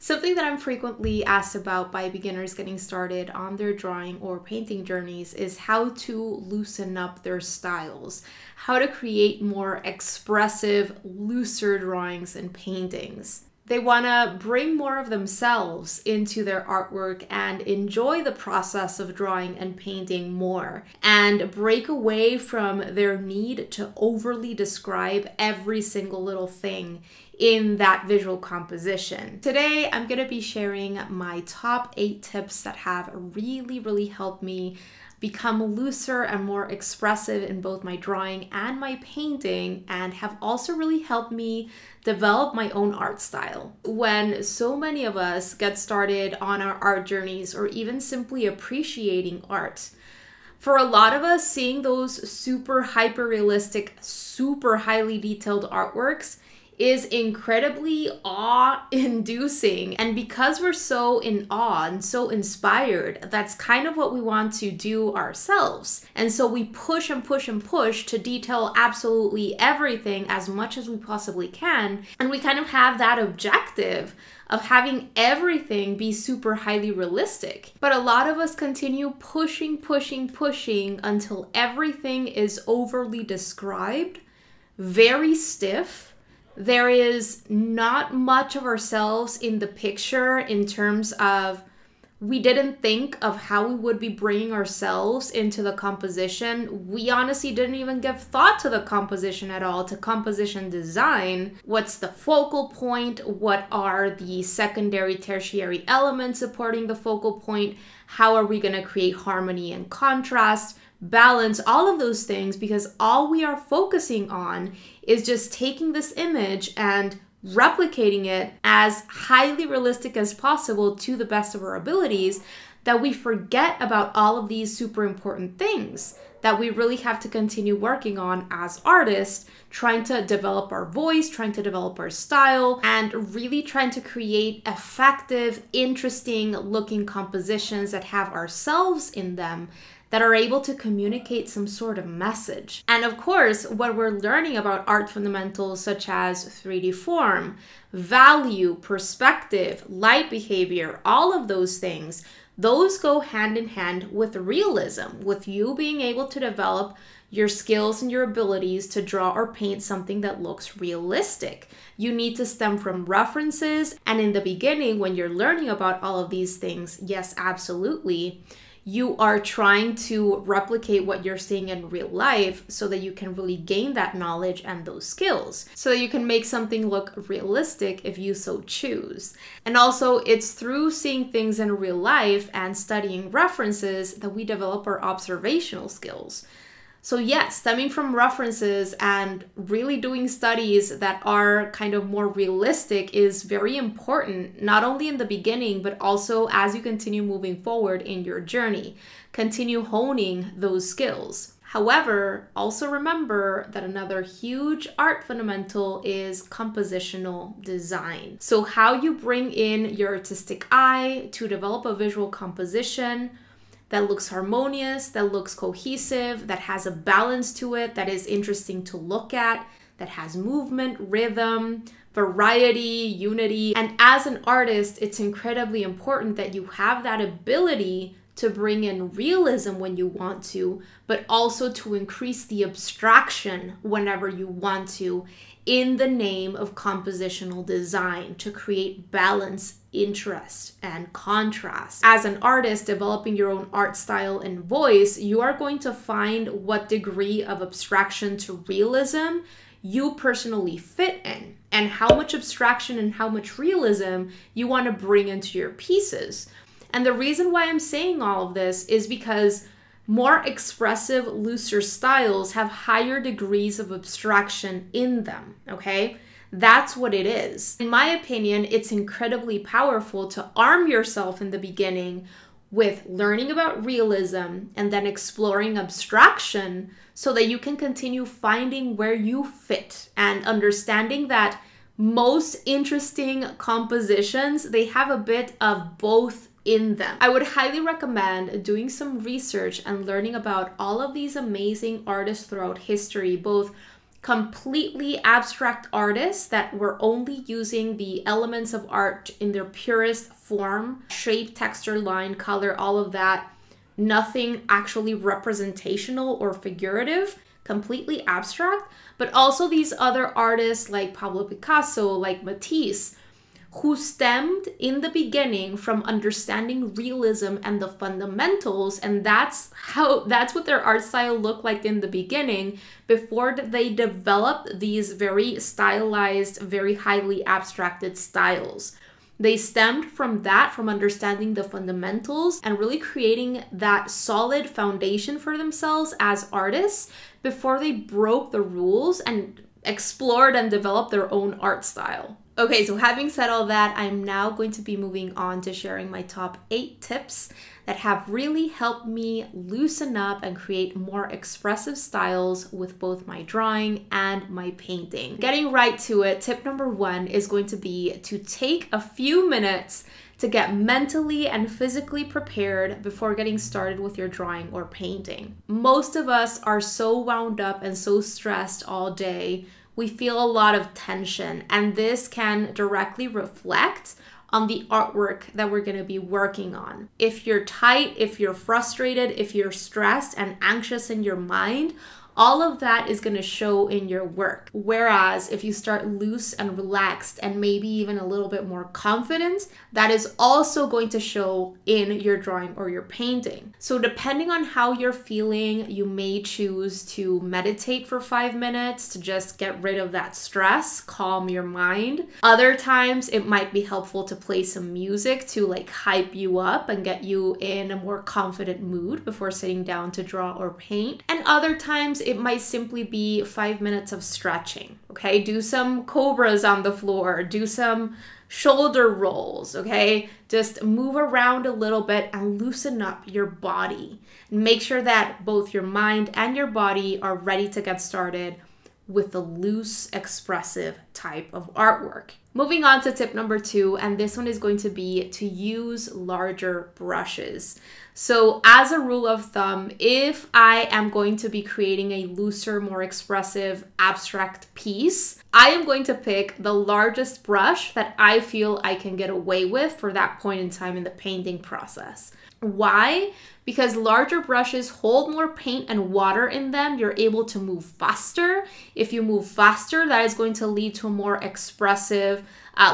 Something that I'm frequently asked about by beginners getting started on their drawing or painting journeys is how to loosen up their styles, how to create more expressive, looser drawings and paintings. They want to bring more of themselves into their artwork and enjoy the process of drawing and painting more, and break away from their need to overly describe every single little thing in that visual composition. Today, I'm going to be sharing my top 8 tips that have really helped me become looser and more expressive in both my drawing and my painting, and have also really helped me develop my own art style. When so many of us get started on our art journeys or even simply appreciating art, for a lot of us, seeing those super hyper realistic, super highly detailed artworks is incredibly awe-inducing. And because we're so in awe and so inspired, that's kind of what we want to do ourselves. And so we push and push and push to detail absolutely everything as much as we possibly can. And we kind of have that objective of having everything be super highly realistic. But a lot of us continue pushing until everything is overly described, very stiff. There is not much of ourselves in the picture in terms of we didn't think of how we would be bringing ourselves into the composition. We honestly didn't even give thought to the composition at all, to composition design. What's the focal point? What are the secondary, tertiary elements supporting the focal point? How are we going to create harmony and contrast? Balance, all of those things, because all we are focusing on is just taking this image and replicating it as highly realistic as possible to the best of our abilities, that we forget about all of these super important things that we really have to continue working on as artists, trying to develop our voice, trying to develop our style, and really trying to create effective, interesting looking compositions that have ourselves in them, that are able to communicate some sort of message. And of course, when we're learning about art fundamentals such as 3D form, value, perspective, light behavior, all of those things, those go hand in hand with realism, with you being able to develop your skills and your abilities to draw or paint something that looks realistic. You need to stem from references. And in the beginning, when you're learning about all of these things, yes, absolutely, you are trying to replicate what you're seeing in real life so that you can really gain that knowledge and those skills, so that you can make something look realistic if you so choose. And also, it's through seeing things in real life and studying references that we develop our observational skills. So yes, stemming from references and really doing studies that are kind of more realistic is very important, not only in the beginning, but also as you continue moving forward in your journey. Continue honing those skills. However, also remember that another huge art fundamental is compositional design. So how you bring in your artistic eye to develop a visual composition that looks harmonious, that looks cohesive, that has a balance to it, that is interesting to look at, that has movement, rhythm, variety, unity. And as an artist, it's incredibly important that you have that ability to bring in realism when you want to, but also to increase the abstraction whenever you want to, in the name of compositional design, to create balance, interest, and contrast. As an artist developing your own art style and voice, you are going to find what degree of abstraction to realism you personally fit in, and how much abstraction and how much realism you want to bring into your pieces. And the reason why I'm saying all of this is because more expressive, looser styles have higher degrees of abstraction in them, okay? That's what it is. In my opinion, it's incredibly powerful to arm yourself in the beginning with learning about realism and then exploring abstraction so that you can continue finding where you fit and understanding that most interesting compositions, they have a bit of both in them. I would highly recommend doing some research and learning about all of these amazing artists throughout history, both completely abstract artists that were only using the elements of art in their purest form, shape, texture, line, color, all of that, nothing actually representational or figurative, completely abstract, but also these other artists like Pablo Picasso, like Matisse, who stemmed in the beginning from understanding realism and the fundamentals, and that's what their art style looked like in the beginning before they developed these very stylized, very highly abstracted styles. They stemmed from that, from understanding the fundamentals and really creating that solid foundation for themselves as artists before they broke the rules and explored and developed their own art style. Okay, so having said all that, I'm now going to be moving on to sharing my top 8 tips that have really helped me loosen up and create more expressive styles with both my drawing and my painting. Getting right to it, tip number 1 is going to be to take a few minutes to get mentally and physically prepared before getting started with your drawing or painting. Most of us are so wound up and so stressed all day. We feel a lot of tension, and this can directly reflect on the artwork that we're going to be working on. If you're tight, if you're frustrated, if you're stressed and anxious in your mind, all of that is going to show in your work. Whereas if you start loose and relaxed and maybe even a little bit more confident, that is also going to show in your drawing or your painting. So depending on how you're feeling, you may choose to meditate for 5 minutes to just get rid of that stress, calm your mind. Other times it might be helpful to play some music to like hype you up and get you in a more confident mood before sitting down to draw or paint. And other times it might simply be 5 minutes of stretching, okay? Do some cobras on the floor, do some shoulder rolls, okay? Just move around a little bit and loosen up your body. Make sure that both your mind and your body are ready to get started with the loose, expressive type of artwork. Moving on to tip number 2, and this one is going to be to use larger brushes. So as a rule of thumb, if I am going to be creating a looser, more expressive, abstract piece, I am going to pick the largest brush that I feel I can get away with for that point in time in the painting process. Why? Because larger brushes hold more paint and water in them. You're able to move faster. If you move faster, that is going to lead to a more expressive,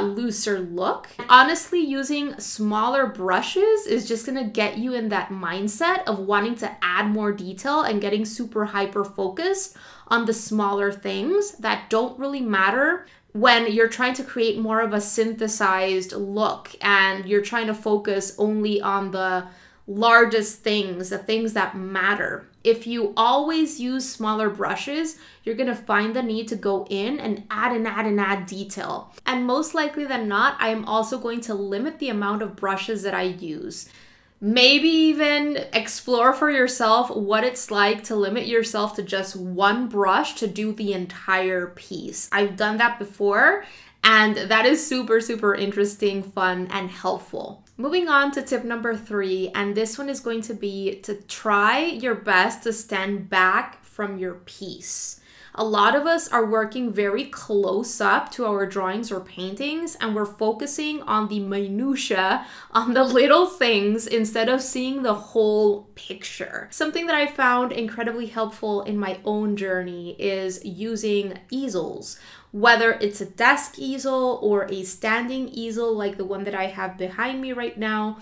looser look. Honestly, using smaller brushes is just gonna get you in that mindset of wanting to add more detail and getting super hyper focused on the smaller things that don't really matter when you're trying to create more of a synthesized look and you're trying to focus only on the largest things, the things that matter. If you always use smaller brushes, you're gonna find the need to go in and add detail. And most likely than not, I am also going to limit the amount of brushes that I use. Maybe even explore for yourself what it's like to limit yourself to just one brush to do the entire piece. I've done that before, and that is super, super interesting, fun, and helpful. Moving on to tip number 3, and this one is going to be to try your best to stand back from your piece. A lot of us are working very close up to our drawings or paintings, and we're focusing on the minutia, on the little things, instead of seeing the whole picture. Something that I found incredibly helpful in my own journey is using easels. Whether it's a desk easel or a standing easel like the one that I have behind me right now.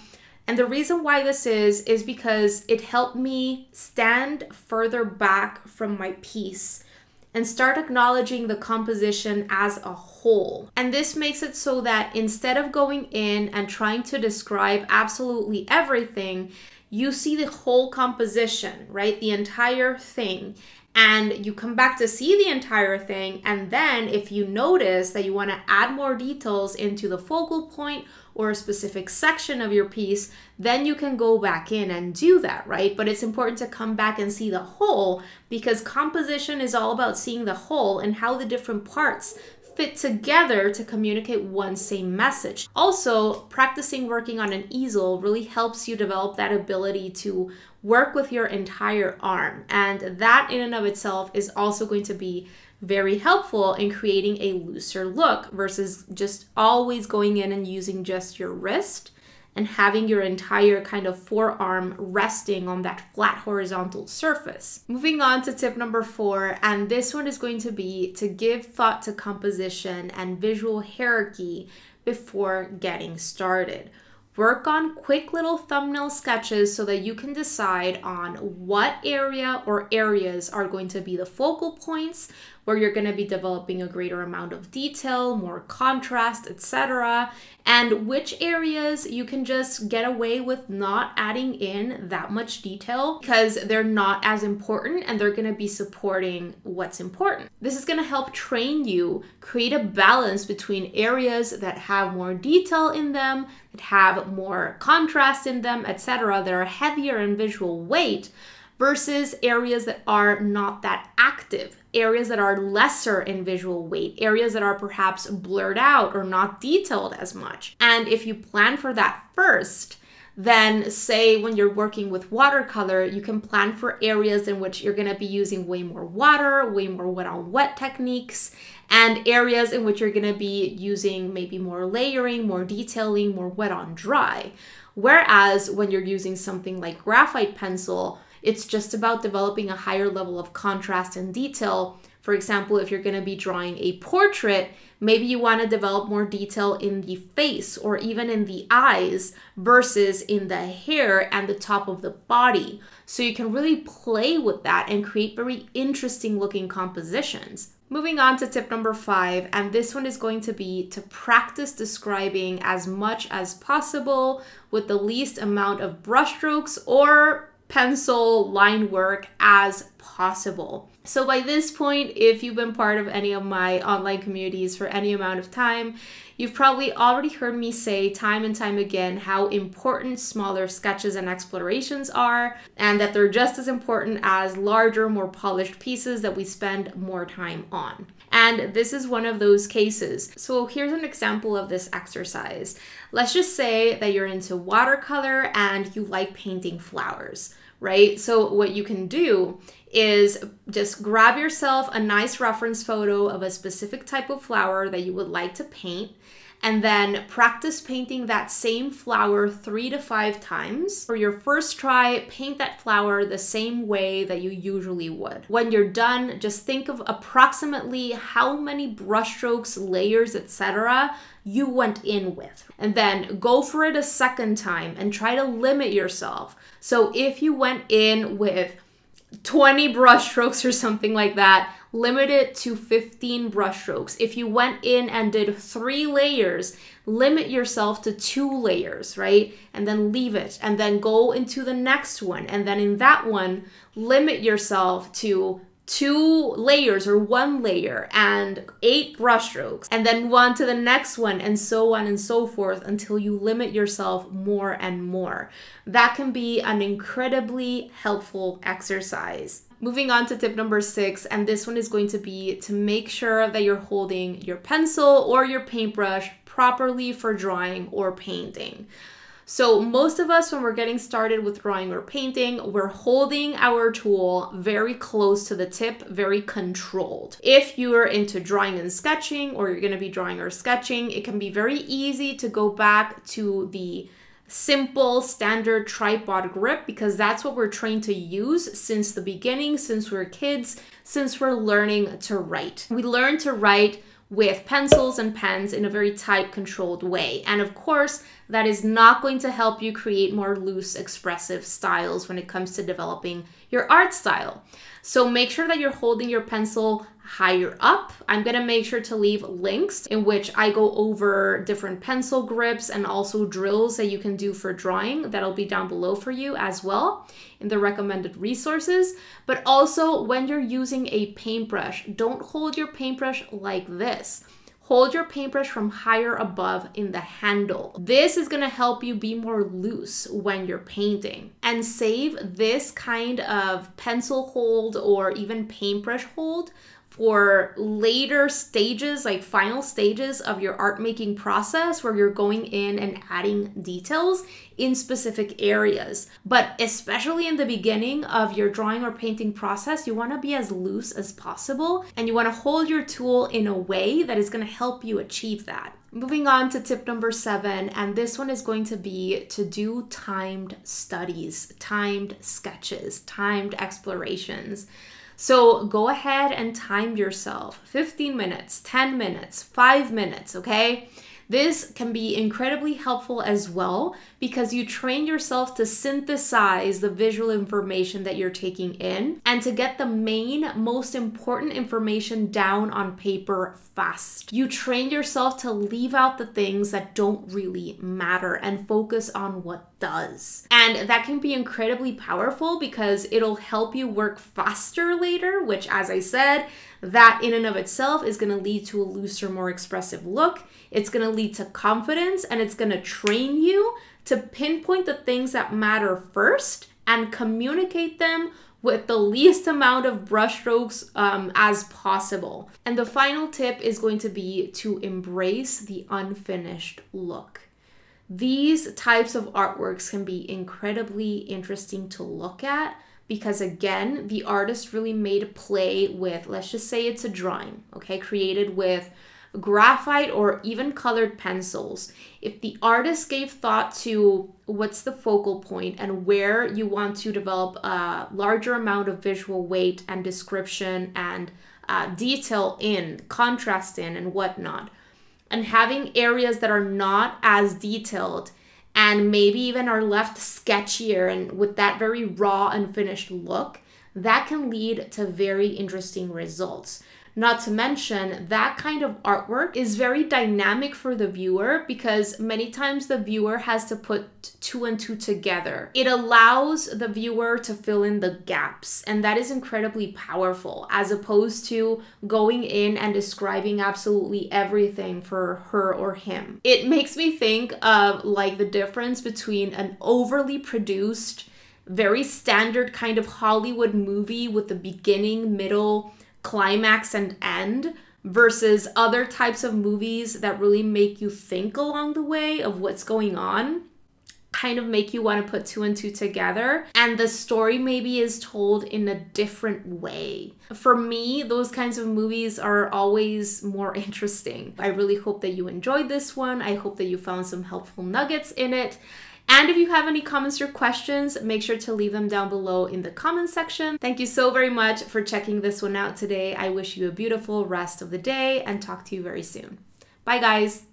And the reason why this is because it helped me stand further back from my piece and start acknowledging the composition as a whole. And this makes it so that instead of going in and trying to describe absolutely everything, you see the whole composition, right? The entire thing. And you come back to see the entire thing, and then if you notice that you want to add more details into the focal point or a specific section of your piece, then you can go back in and do that, right? But it's important to come back and see the whole, because composition is all about seeing the whole and how the different parts fit together to communicate one same message. Also, practicing working on an easel really helps you develop that ability to work with your entire arm. And that in and of itself is also going to be very helpful in creating a looser look versus just always going in and using just your wrist and having your entire kind of forearm resting on that flat horizontal surface. Moving on to tip number 4, and this one is going to be to give thought to composition and visual hierarchy before getting started. Work on quick little thumbnail sketches so that you can decide on what area or areas are going to be the focal points, where you're going to be developing a greater amount of detail, more contrast, etc. And which areas you can just get away with not adding in that much detail because they're not as important and they're going to be supporting what's important. This is going to help train you create a balance between areas that have more detail in them, that have more contrast in them, etc., that are heavier in visual weight, versus areas that are not that active, areas that are lesser in visual weight, areas that are perhaps blurred out or not detailed as much. And if you plan for that first, then say when you're working with watercolor, you can plan for areas in which you're going to be using way more water, way more wet on wet techniques, and areas in which you're going to be using maybe more layering, more detailing, more wet on dry. Whereas when you're using something like graphite pencil, it's just about developing a higher level of contrast and detail. For example, if you're going to be drawing a portrait, maybe you want to develop more detail in the face or even in the eyes versus in the hair and the top of the body. So you can really play with that and create very interesting looking compositions. Moving on to tip number 5, and this one is going to be to practice describing as much as possible with the least amount of brushstrokes or pencil line work as possible. So by this point, if you've been part of any of my online communities for any amount of time, you've probably already heard me say time and time again how important smaller sketches and explorations are, and that they're just as important as larger, more polished pieces that we spend more time on. And this is one of those cases. So here's an example of this exercise. Let's just say that you're into watercolor and you like painting flowers, right? So what you can do is just grab yourself a nice reference photo of a specific type of flower that you would like to paint, and then practice painting that same flower 3 to 5 times. For your first try, paint that flower the same way that you usually would. When you're done, just think of approximately how many brushstrokes, layers, etc. you went in with. And then go for it a second time and try to limit yourself. So if you went in with 20 brushstrokes or something like that, limit it to 15 brushstrokes. If you went in and did 3 layers, limit yourself to 2 layers, right? And then leave it, and then go into the next one. And then in that one, limit yourself to 2 layers or 1 layer and 8 brushstrokes, and then move on to the next one, and so on and so forth until you limit yourself more and more. That can be an incredibly helpful exercise. Moving on to tip number 6, and this one is going to be to make sure that you're holding your pencil or your paintbrush properly for drawing or painting. So most of us, when we're getting started with drawing or painting, we're holding our tool very close to the tip, very controlled. If you're into drawing and sketching, or you're going to be drawing or sketching, it can be very easy to go back to the simple standard tripod grip, because that's what we're trained to use since the beginning, since we're kids, since we're learning to write. We learn to write with pencils and pens in a very tight, controlled way. And of course, that is not going to help you create more loose, expressive styles when it comes to developing your art style. So make sure that you're holding your pencil higher up. I'm going to make sure to leave links in which I go over different pencil grips and also drills that you can do for drawing. That'll be down below for you as well in the recommended resources. But also, when you're using a paintbrush, don't hold your paintbrush like this. Hold your paintbrush from higher above in the handle. This is gonna help you be more loose when you're painting. And save this kind of pencil hold or even paintbrush hold for later stages, like final stages of your art making process, where you're going in and adding details in specific areas. But especially in the beginning of your drawing or painting process, you want to be as loose as possible, and you want to hold your tool in a way that is going to help you achieve that. Moving on to tip number 7, and this one is going to be to do timed studies, timed sketches, timed explorations. So go ahead and time yourself, 15 minutes, 10 minutes, 5 minutes, okay? This can be incredibly helpful as well because you train yourself to synthesize the visual information that you're taking in and to get the main, most important information down on paper fast. You train yourself to leave out the things that don't really matter and focus on what does. And that can be incredibly powerful because it'll help you work faster later, which, as I said, that in and of itself is going to lead to a looser, more expressive look. It's going to lead to confidence, and it's going to train you to pinpoint the things that matter first and communicate them with the least amount of brushstrokes as possible. And the final tip is going to be to embrace the unfinished look. These types of artworks can be incredibly interesting to look at because, again, the artist really made a play with, let's just say it's a drawing, okay, created with graphite or even colored pencils. If the artist gave thought to what's the focal point and where you want to develop a larger amount of visual weight and description and detail in, contrast in, and whatnot, and having areas that are not as detailed and maybe even are left sketchier and with that very raw, unfinished look, that can lead to very interesting results. Not to mention, that kind of artwork is very dynamic for the viewer because many times the viewer has to put 2 and 2 together. It allows the viewer to fill in the gaps, and that is incredibly powerful as opposed to going in and describing absolutely everything for her or him. It makes me think of like the difference between an overly produced, very standard kind of Hollywood movie with the beginning, middle, climax and end versus other types of movies that really make you think along the way of what's going on, kind of make you want to put 2 and 2 together, and the story maybe is told in a different way. For me, those kinds of movies are always more interesting. I really hope that you enjoyed this one. I hope that you found some helpful nuggets in it. And if you have any comments or questions, make sure to leave them down below in the comment section. Thank you so very much for checking this one out today. I wish you a beautiful rest of the day and talk to you very soon. Bye, guys.